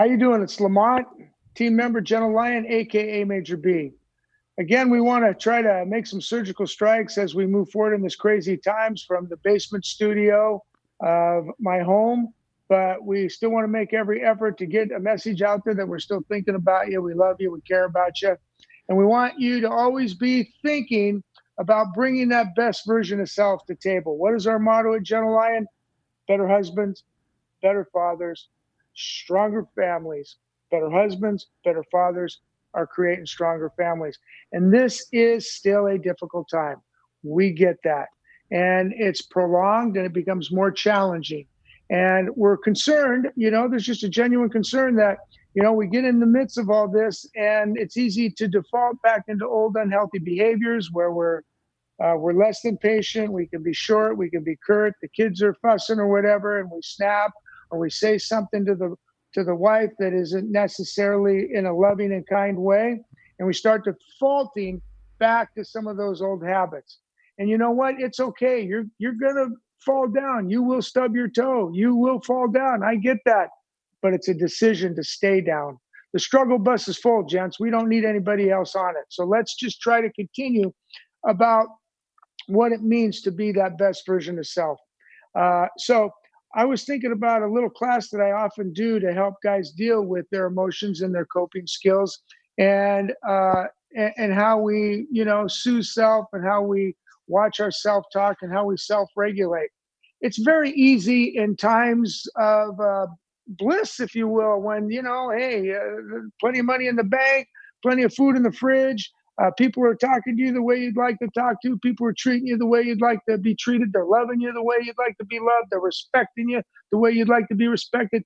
How you doing? It's Lamont, team member Gentle Lion, aka Major B. Again, we want to try to make some surgical strikes as we move forward in this crazy times from the basement studio of my home. But we still want to make every effort to get a message out there that we're still thinking about you. We love you. We care about you. And we want you to always be thinking about bringing that best version of self to table. What is our motto at Gentle Lion? Better husbands, better fathers, stronger families. Better husbands, better fathers are creating stronger families. And this is still a difficult time. We get that. And it's prolonged and it becomes more challenging. And we're concerned, there's just a genuine concern that, we get in the midst of all this and it's easy to default back into old unhealthy behaviors where we're less than patient. We can be short. We can be curt. The kids are fussing or whatever, and we snap or we say something to the wife that isn't necessarily in a loving and kind way, and we start defaulting back to some of those old habits. And you know what? It's okay. You're gonna fall down. You will stub your toe. You will fall down. I get that, but it's a decision to stay down. The struggle bus is full, gents. We don't need anybody else on it. So let's just try to continue about what it means to be that best version of self. So I was thinking about a little class that I often do to help guys deal with their emotions and their coping skills, and and how we, soothe self, and how we watch our self talk, and how we self regulate. It's very easy in times of bliss, if you will, when hey, plenty of money in the bank, plenty of food in the fridge, people are talking to you the way you'd like to talk to. People are treating you the way you'd like to be treated. They're loving you the way you'd like to be loved. They're respecting you the way you'd like to be respected.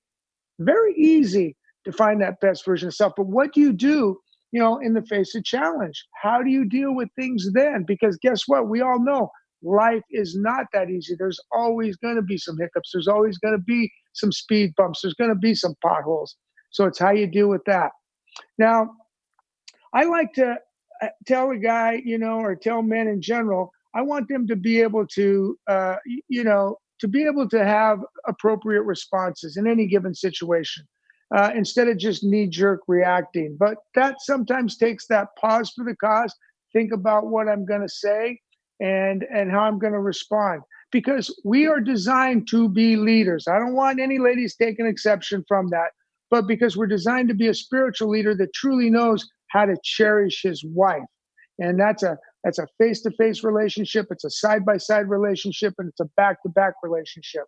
Very easy to find that best version of self. But what do you do, in the face of challenge? How do you deal with things then? Because guess what? We all know life is not that easy. There's always going to be some hiccups. There's always going to be some speed bumps. There's going to be some potholes. So it's how you deal with that. Now, I like to tell a guy, or tell men in general, I want them to be able to, to be able to have appropriate responses in any given situation, instead of just knee jerk reacting. But that sometimes takes that pause for the cause, think about what I'm going to say and how I'm going to respond. Because we are designed to be leaders. I don't want any ladies taking exception from that, but because we're designed to be a spiritual leader that truly knows how to cherish his wife. And that's a face-to-face relationship, it's a side-by-side relationship, and it's a back-to-back relationship.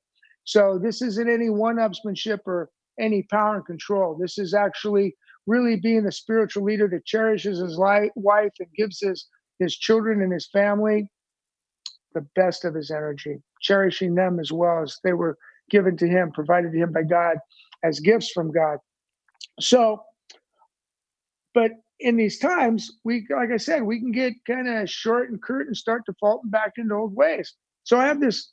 So this isn't any one-upsmanship or any power and control. This is actually really being the spiritual leader that cherishes his wife and gives his children and his family the best of his energy, cherishing them as well as they were given to him, provided to him by God as gifts from God. So, but in these times, like I said, we can get kind of short and curt and start defaulting back into old ways. So I have this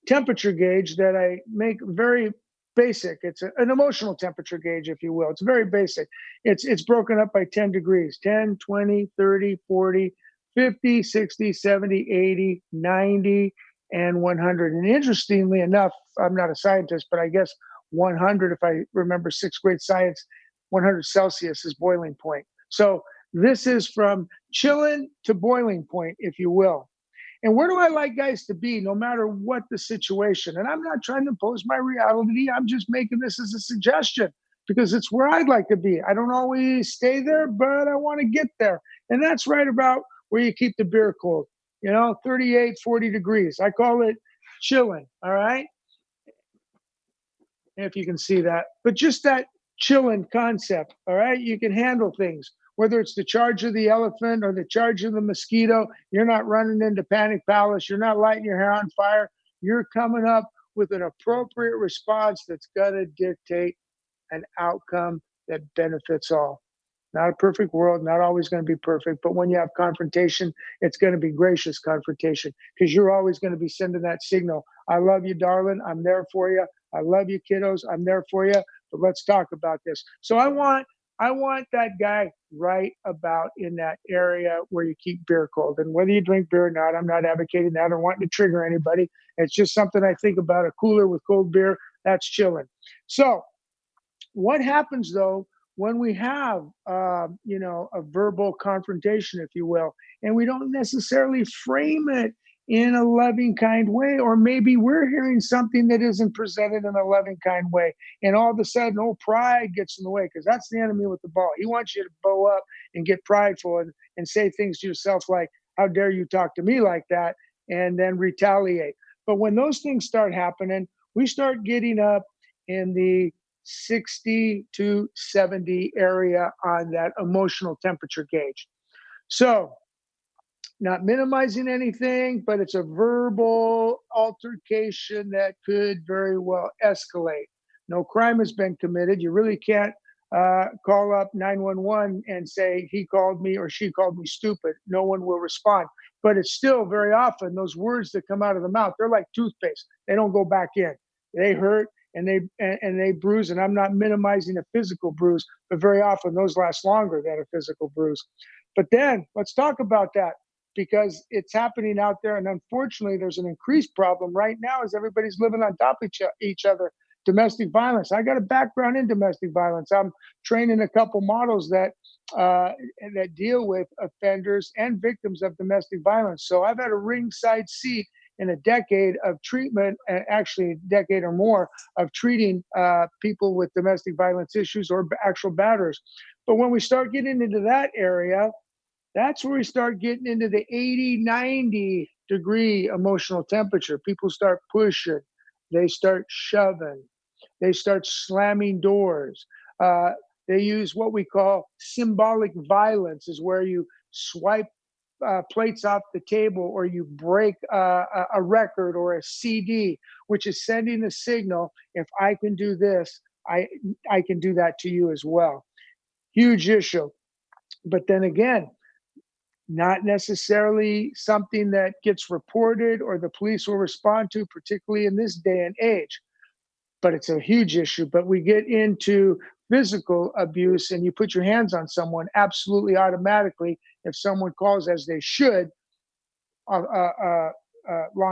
temperature gauge that I make very basic. It's an emotional temperature gauge, if you will. It's very basic. It's broken up by 10 degrees, 10, 20, 30, 40, 50, 60, 70, 80, 90, and 100. And interestingly enough, I'm not a scientist, but I guess 100, if I remember sixth grade science, 100 Celsius is boiling point. So this is from chilling to boiling point, if you will. And where do I like guys to be, no matter what the situation? And I'm not trying to impose my reality. I'm just making this as a suggestion because it's where I'd like to be. I don't always stay there, but I want to get there. And that's right about where you keep the beer cold, 38, 40 degrees. I call it chilling. All right. If you can see that, but just that chilling concept. All right. You can handle things, whether it's the charge of the elephant or the charge of the mosquito. You're not running into panic palace. You're not lighting your hair on fire. You're coming up with an appropriate response that's going to dictate an outcome that benefits all. Not a perfect world, not always going to be perfect, but when you have confrontation, it's going to be gracious confrontation because you're always going to be sending that signal. I love you, darling. I'm there for you. I love you, kiddos. I'm there for you. But let's talk about this. So I want that guy right about in that area where you keep beer cold. And whether you drink beer or not, I'm not advocating that or wanting to trigger anybody. It's just something I think about, a cooler with cold beer. That's chilling. So What happens though when we have, a verbal confrontation, if you will, and we don't necessarily frame it in a loving, kind way, or maybe we're hearing something that isn't presented in a loving, kind way, and all of a sudden, old pride gets in the way because that's the enemy with the ball. He wants you to bow up and get prideful and say things to yourself like, "How dare you talk to me like that?" and then retaliate. But when those things start happening, we start getting up in the 60 to 70 area on that emotional temperature gauge. So, not minimizing anything, but it's a verbal altercation that could very well escalate. No crime has been committed. You really can't call up 911 and say he called me or she called me stupid. No one will respond. But it's still very often those words that come out of the mouth, they're like toothpaste. They don't go back in. They hurt and they bruise. And I'm not minimizing a physical bruise, but very often those last longer than a physical bruise. But then let's talk about that because it's happening out there. And unfortunately, there's an increased problem right now as everybody's living on top of each other. Domestic violence. I got a background in domestic violence. I'm training a couple models uh, that deal with offenders and victims of domestic violence. So I've had a ringside seat in a decade of treatment, actually a decade or more of treating people with domestic violence issues or actual batters. But when we start getting into that area, that's where we start getting into the 80, 90-degree emotional temperature. People start pushing, they start shoving, they start slamming doors. Uh, they use what we call symbolic violence, is where you swipe plates off the table or you break a record or a CD, which is sending a signal. If I can do this, I can do that to you as well. Huge issue. But then again, not necessarily something that gets reported or the police will respond to, particularly in this day and age. But it's a huge issue. But we get into physical abuse and you put your hands on someone, absolutely automatically, if someone calls as they should, law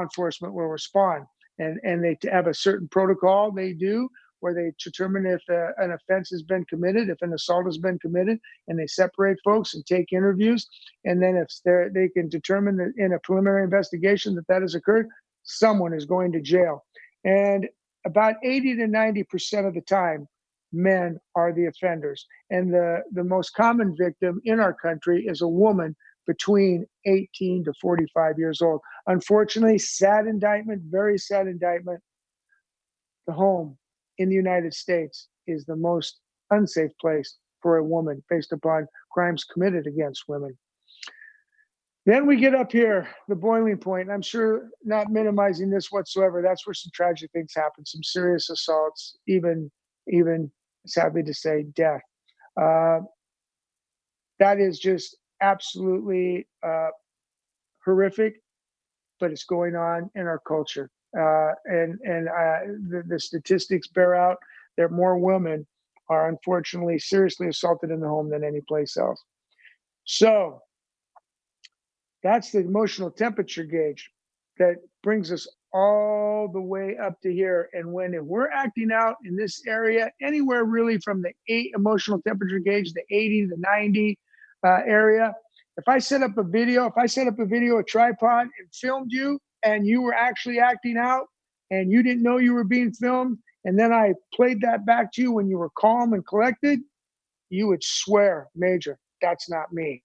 enforcement will respond. And they have a certain protocol they do where they determine if an offense has been committed, if an assault has been committed, and they separate folks and take interviews. And then if they can determine that in a preliminary investigation that has occurred, someone is going to jail. And about 80 to 90% of the time, men are the offenders. And the most common victim in our country is a woman between 18 to 45 years old. Unfortunately, sad indictment, very sad indictment. The home in the United States is the most unsafe place for a woman based upon crimes committed against women. Then we get up here, the boiling point. And I'm sure not minimizing this whatsoever. That's where some tragic things happen, some serious assaults, even sadly to say, death. Uh, that is just absolutely horrific, but it's going on in our culture. The statistics bear out that more women are unfortunately seriously assaulted in the home than any place else. So that's the emotional temperature gauge that brings us all the way up to here. And if we're acting out in this area, anywhere really from the emotional temperature gauge, the 80 to 90 area, if I set up a video, a tripod and filmed you and you were actually acting out and you didn't know you were being filmed, and then I played that back to you when you were calm and collected, you would swear, Major, that's not me.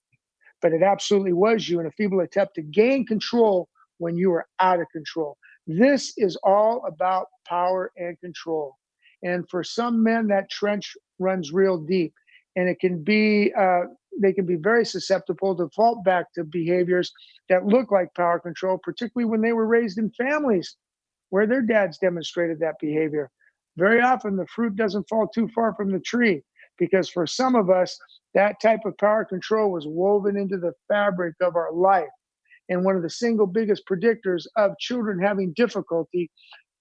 But it absolutely was you in a feeble attempt to gain control when you were out of control. This is all about power and control. And for some men, that trench runs real deep, and it can be they can be very susceptible to fall back to behaviors that look like power control, particularly when they were raised in families where their dads demonstrated that behavior. Very often, the fruit doesn't fall too far from the tree because for some of us, that type of power control was woven into the fabric of our life. And one of the single biggest predictors of children having difficulty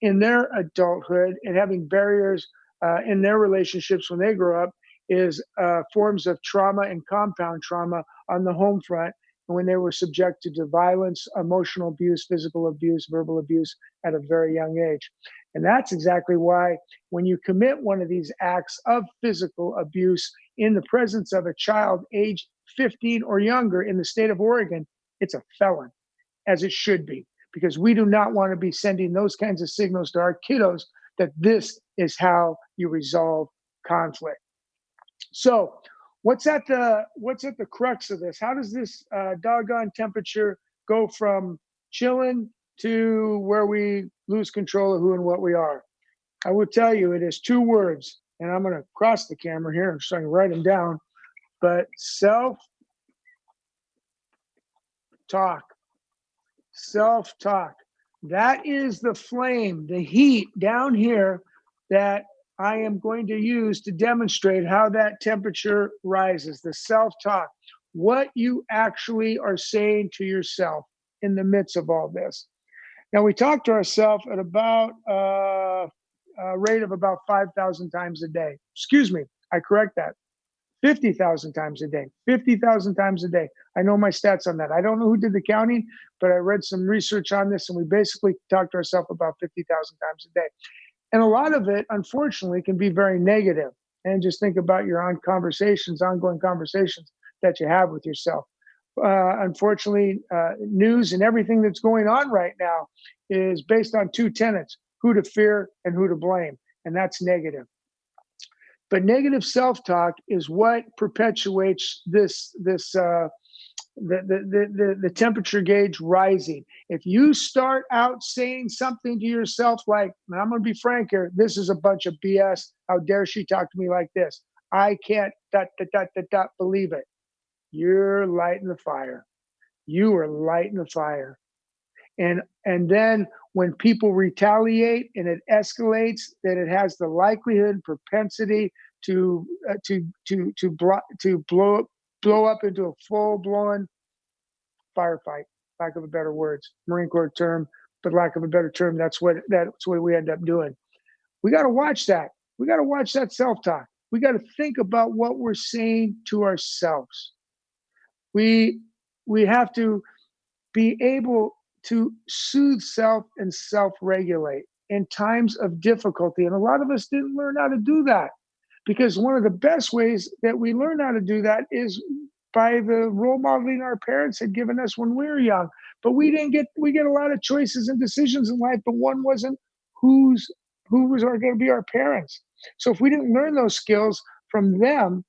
in their adulthood and having barriers in their relationships when they grow up is forms of trauma and compound trauma on the home front when they were subjected to violence, emotional abuse, physical abuse, verbal abuse at a very young age. And that's exactly why when you commit one of these acts of physical abuse in the presence of a child age 15 or younger in the state of Oregon, it's a felon, as it should be, because we do not want to be sending those kinds of signals to our kiddos that this is how you resolve conflict. So, what's at the crux of this? How does this doggone temperature go from chilling to where we lose control of who and what we are? I will tell you, it is two words, and I'm going to cross the camera here so I can write them down. But self-talk. Self-talk. That is the flame, the heat down here that I am going to use to demonstrate how that temperature rises. The self-talk. What you actually are saying to yourself in the midst of all this. Now, we talk to ourselves at about a rate of about 5,000 times a day. Excuse me, I correct that. 50,000 times a day. 50,000 times a day. I know my stats on that. I don't know who did the counting, but I read some research on this, and we basically talk to ourselves about 50,000 times a day. And a lot of it, unfortunately, can be very negative. And just think about your ongoing conversations that you have with yourself. Unfortunately, news and everything that's going on right now is based on two tenets: who to fear and who to blame. And that's negative. But negative self-talk is what perpetuates the temperature gauge rising. If you start out saying something to yourself like, and I'm going to be frank here, this is a bunch of BS. How dare she talk to me like this? I can't believe it. You're lighting the fire. You are lighting the fire. And then when people retaliate and it escalates, then it has the likelihood, propensity to blow up into a full-blown firefight. Lack of a better words, Marine Corps term, but lack of a better term, that's what we end up doing. We got to watch that. We got to watch that self-talk. We got to think about what we're saying to ourselves. We have to be able to soothe self and self-regulate in times of difficulty. And a lot of us didn't learn how to do that, because one of the best ways that we learn how to do that is by the role modeling our parents had given us when we were young. But we get a lot of choices and decisions in life, but one wasn't who was going to be our parents. So if we didn't learn those skills from them,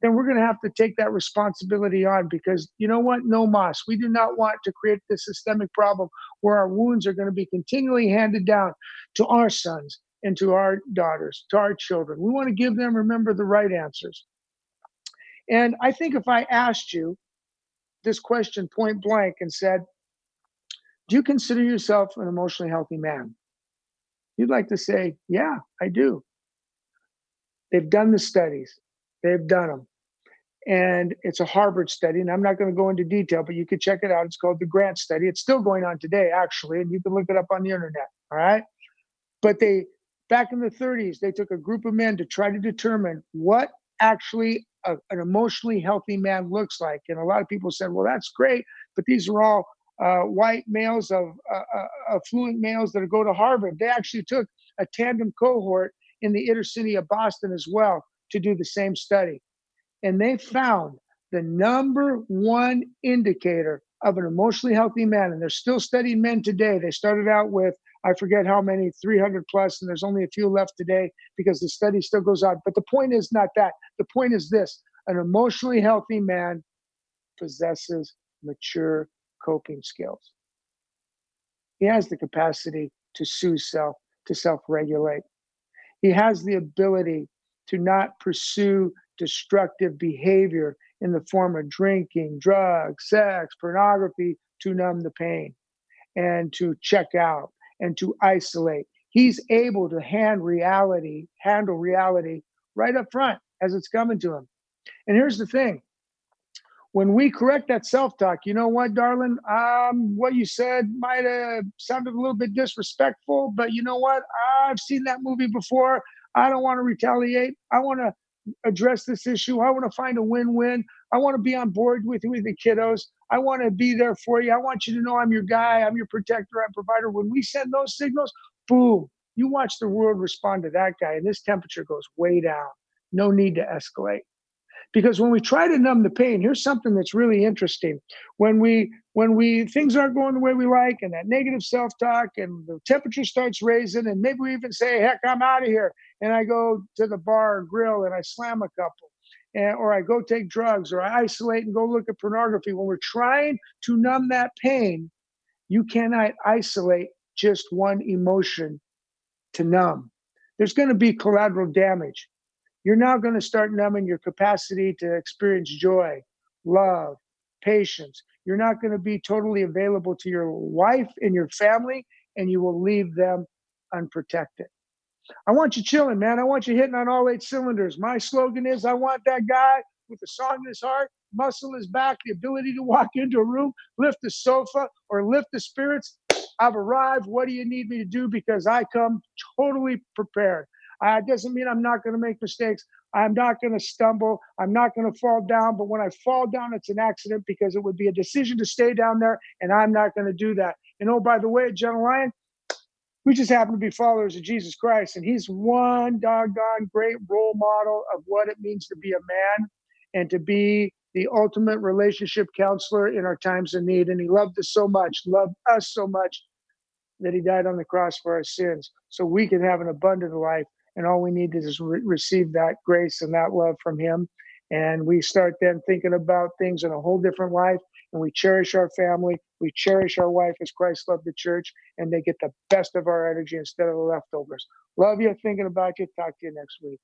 then we're going to have to take that responsibility on, because you know what? No mas. We do not want to create this systemic problem where our wounds are going to be continually handed down to our sons and to our daughters, to our children. We want to give them, remember, the right answers. And I think if I asked you this question point blank and said, do you consider yourself an emotionally healthy man? You'd like to say, yeah, I do. They've done the studies. They've done them. And it's a Harvard study, and I'm not going to go into detail, but you can check it out. It's called the Grant Study. It's still going on today, actually, and you can look it up on the internet. All right. But back in the 30s, they took a group of men to try to determine what actually an emotionally healthy man looks like. And a lot of people said, well, that's great, but these are all white males affluent males that go to Harvard. They actually took a tandem cohort in the inner city of Boston as well to do the same study. And they found the number one indicator of an emotionally healthy man, and they're still studying men today. They started out with, I forget how many, 300 plus, and there's only a few left today because the study still goes on. But the point is not that. The point is this: an emotionally healthy man possesses mature coping skills. He has the capacity to soothe self, to self-regulate. He has the ability to not pursue destructive behavior in the form of drinking, drugs, sex, pornography to numb the pain and to check out and to isolate. He's able to handle reality right up front as it's coming to him. And here's the thing. When we correct that self-talk, you know what, darling? What you said might have sounded a little bit disrespectful, but you know what? I've seen that movie before. I don't want to retaliate. I want to address this issue. I want to find a win-win. I want to be on board with you with the kiddos. I want to be there for you. I want you to know I'm your guy. I'm your protector. I'm provider. When we send those signals, boom, You watch the world respond to that guy, and this temperature goes way down. No need to escalate. Because when we try to numb the pain, here's something that's really interesting. When we things aren't going the way we like, and that negative self-talk, and the temperature starts raising, and maybe we even say, heck, I'm out of here. And I go to the bar or grill and I slam a couple. Or I go take drugs, or I isolate and go look at pornography. When we're trying to numb that pain, you cannot isolate just one emotion to numb. There's going to be collateral damage. You're now going to start numbing your capacity to experience joy, love, patience. You're not going to be totally available to your wife and your family, and you will leave them unprotected. I want you chilling, man. I want you hitting on all 8 cylinders. My slogan is I want that guy with a song in his heart, muscle in his back, the ability to walk into a room, lift the sofa, or lift the spirits. I've arrived. What do you need me to do? Because I come totally prepared. It doesn't mean I'm not going to make mistakes. I'm not going to stumble. I'm not going to fall down. But when I fall down, it's an accident, because it would be a decision to stay down there, and I'm not going to do that. And oh, by the way, Gentle Lion, we just happen to be followers of Jesus Christ, and he's one doggone great role model of what it means to be a man and to be the ultimate relationship counselor in our times of need. And he loved us so much, that he died on the cross for our sins so we can have an abundant life. And all we need to is receive that grace and that love from him. And we start then thinking about things in a whole different life. And we cherish our family. We cherish our wife as Christ loved the church. And they get the best of our energy instead of the leftovers. Love you. Thinking about you. Talk to you next week.